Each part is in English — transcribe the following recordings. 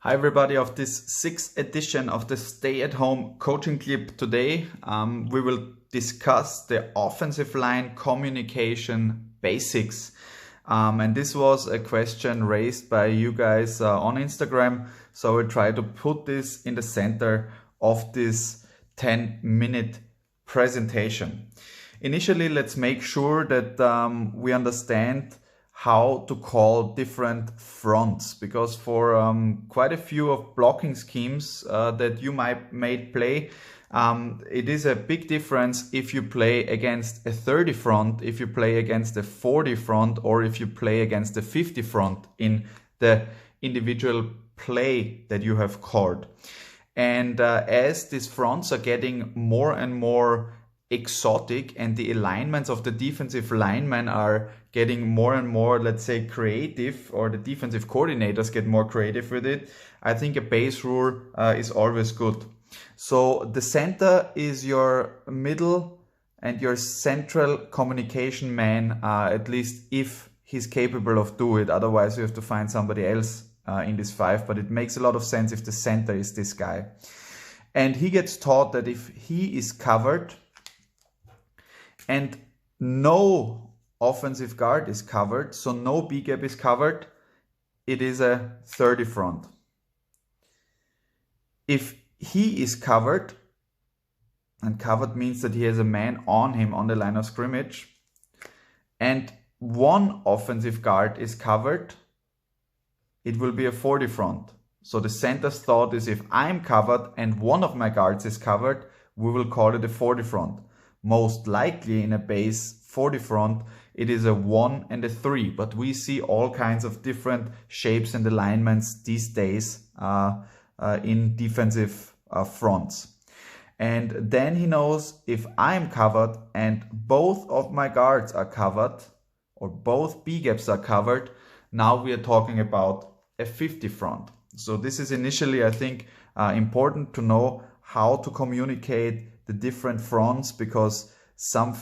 Hi everybody of this 6th edition of the Stay at Home coaching clip. Today we will discuss the offensive line communication basics. And this was a question raised by you guys on Instagram. So we'll try to put this in the center of this 10-minute presentation. Initially, let's make sure that we understand how to call different fronts, because for quite a few of blocking schemes that you may play, it is a big difference if you play against a 30 front, if you play against a 40 front, or if you play against a 50 front in the individual play that you have called. And as these fronts are getting more and more exotic and the alignments of the defensive linemen are getting more and more, let's say, creative, or the defensive coordinators get more creative with it, I think a base rule is always good. So the center is your middle and your central communication man, at least if he's capable of doing it. Otherwise you have to find somebody else in this 5, but it makes a lot of sense if the center is this guy. And he gets taught that if he is covered and no offensive guard is covered, so no B gap is covered, it is a 30 front. If he is covered, and covered means that he has a man on him on the line of scrimmage, and one offensive guard is covered, it will be a 40 front. So the center's thought is, if I'm covered and one of my guards is covered, we will call it a 40 front. Most likely in a base 40 front, it is a 1 and a 3, but we see all kinds of different shapes and alignments these days in defensive fronts. And then he knows, if I'm covered and both of my guards are covered, or both B gaps are covered, now we are talking about a 50 front. So this is initially, I think, important to know how to communicate the different fronts, because some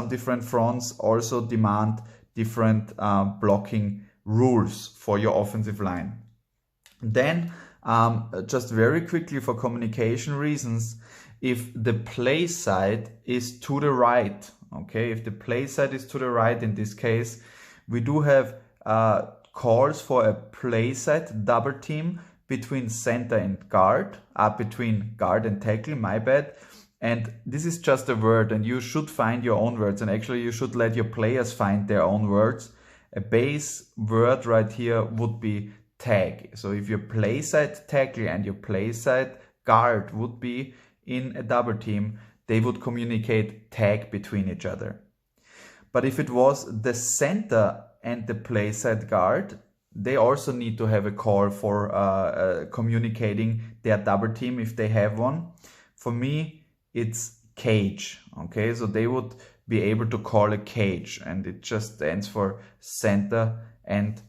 different fronts also demand different blocking rules for your offensive line. Then just very quickly, for communication reasons, if the play side is to the right, okay, if the play side is to the right in this case, we do have calls for a play side double team between center and guard, between guard and tackle, my bad. And this is just a word, and you should find your own words, and actually you should let your players find their own words. A base word right here would be tag. So if your play side tackle and your play side guard would be in a double team, they would communicate tag between each other. But if it was the center and the play side guard, they also need to have a call for communicating their double team if they have one. For me, it's cage. Okay, so they would be able to call a cage, and it just stands for center and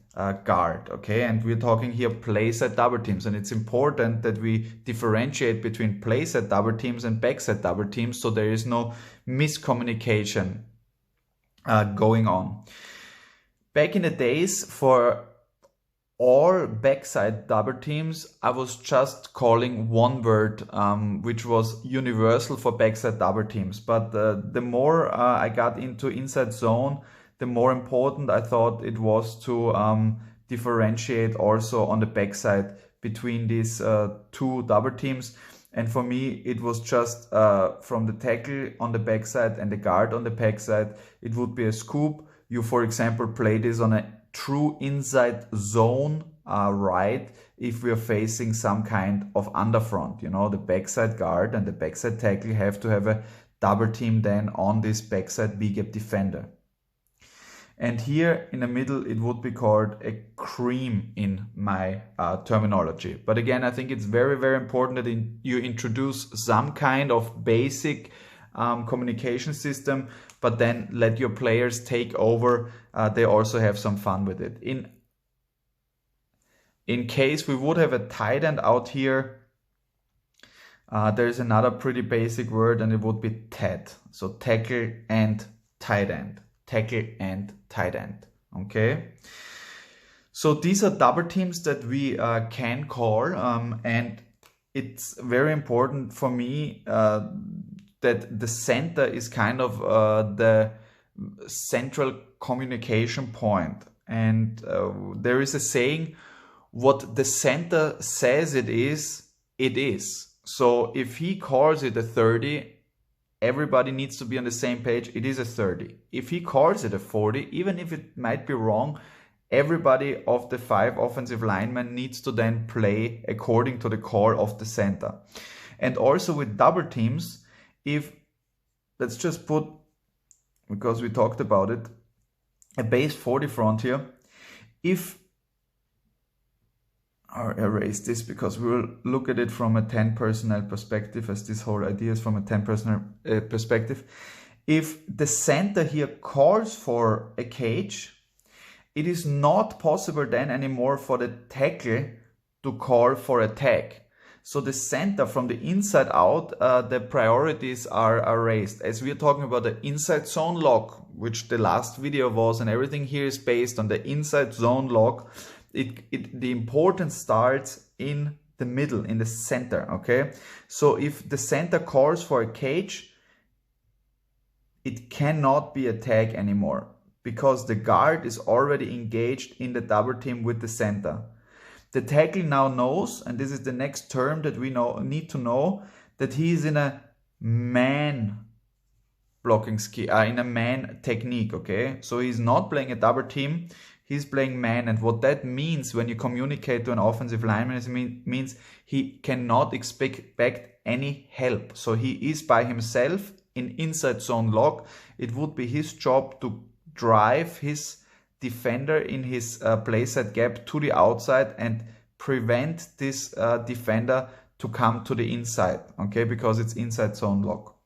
guard. Okay, and we're talking here play side double teams, and it's important that we differentiate between play side double teams and backside double teams, so there is no miscommunication going on. Back in the days, for all backside double teams, I was just calling one word, which was universal for backside double teams. But the more I got into inside zone, the more important I thought it was to differentiate also on the backside between these two double teams. And for me, it was just from the tackle on the backside and the guard on the backside, it would be a scoop. You, for example, play this on a true inside zone right if we are facing some kind of underfront. You know, the backside guard and the backside tackle have to have a double team then on this backside B gap defender. And here in the middle, it would be called a cream in my terminology. But again, I think it's very, very important that you introduce some kind of basic communication system, but then let your players take over. They also have some fun with it. In case we would have a tight end out here, there's another pretty basic word, and it would be TAD. So tackle and tight end. Tackle and tight end. Okay. So these are double teams that we can call, and it's very important for me that the center is kind of the central communication point. And there is a saying, what the center says it is, it is. So if he calls it a 30, everybody needs to be on the same page, it is a 30. If he calls it a 40, even if it might be wrong, everybody of the 5 offensive linemen needs to then play according to the call of the center. And also with double teams, if, let's just put, because we talked about it, a base 40 front here, if, I'll erase this because we will look at it from a 10 personnel perspective, as this whole idea is from a 10 personnel perspective. If the center here calls for a cage, it is not possible then anymore for the tackle to call for a tag. So the center from the inside out, the priorities are raised. As we are talking about the inside zone lock, which the last video was, and everything here is based on the inside zone lock, the importance starts in the middle, in the center, okay? So if the center calls for a cage, it cannot be a tag anymore, because the guard is already engaged in the double team with the center. The tackle now knows, and this is the next term that we need to know, that he is in a man blocking scheme, in a man technique, okay? So he's not playing a double team, he's playing man. And what that means when you communicate to an offensive lineman is means he cannot expect any help. So he is by himself in inside zone lock. It would be his job to drive his defender in his playside gap to the outside and prevent this defender to come to the inside, okay, because it's inside zone lock.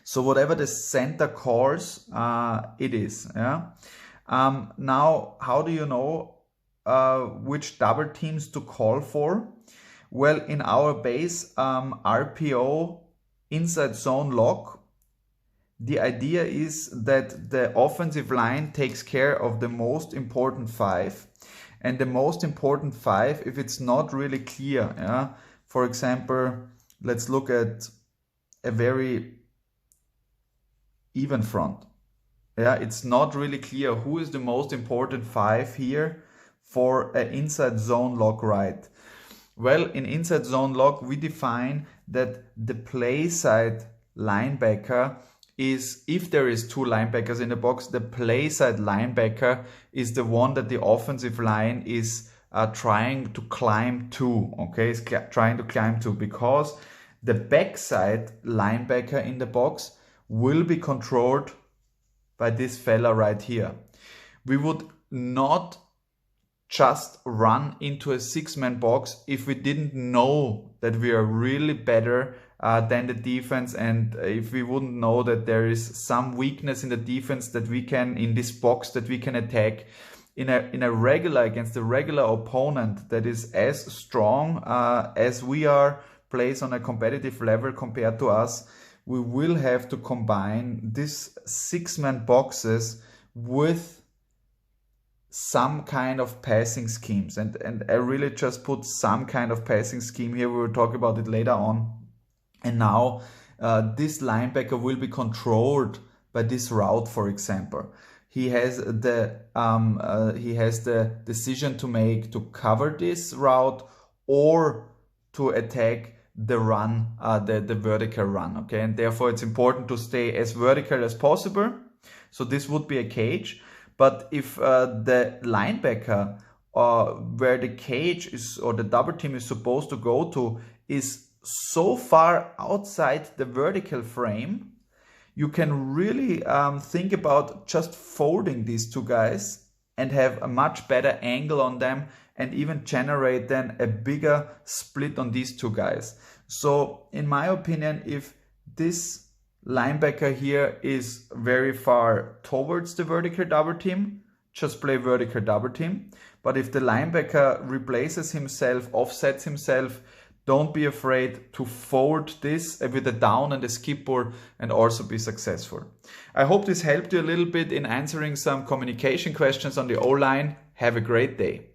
So whatever the center calls, it is. Yeah. Now, how do you know which double teams to call for? Well, in our base RPO inside zone lock, the idea is that the offensive line takes care of the most important 5. And the most important 5, if it's not really clear, yeah? For example, let's look at a very even front. Yeah, it's not really clear who is the most important 5 here for an inside zone lock right. Well, in inside zone lock, we define that the play side linebacker is, if there is 2 linebackers in the box, the play side linebacker is the one that the offensive line is trying to climb to, okay, is trying to climb to, because the backside linebacker in the box will be controlled by this fella right here. We would not just run into a 6-man box if we didn't know that we are really better than the defense, and if we wouldn't know that there is some weakness in the defense that we can, in this box, that we can attack. In a regular, against a regular opponent that is as strong as we are, plays on a competitive level compared to us, we will have to combine these 6-man boxes with some kind of passing schemes. And I really just put some kind of passing scheme here. We will talk about it later on. And now this linebacker will be controlled by this route, for example. He has the decision to make to cover this route or to attack the run, the vertical run, okay? And therefore it's important to stay as vertical as possible. So this would be a cage. But if the linebacker where the cage is, or the double team is supposed to go to, is so far outside the vertical frame, you can really think about just folding these 2 guys and have a much better angle on them, and even generate then a bigger split on these 2 guys. So in my opinion, if this linebacker here is very far towards the vertical double team, just play vertical double team. But if the linebacker replaces himself, offsets himself, don't be afraid to fold this with a down and a skip board and also be successful. I hope this helped you a little bit in answering some communication questions on the O-line. Have a great day.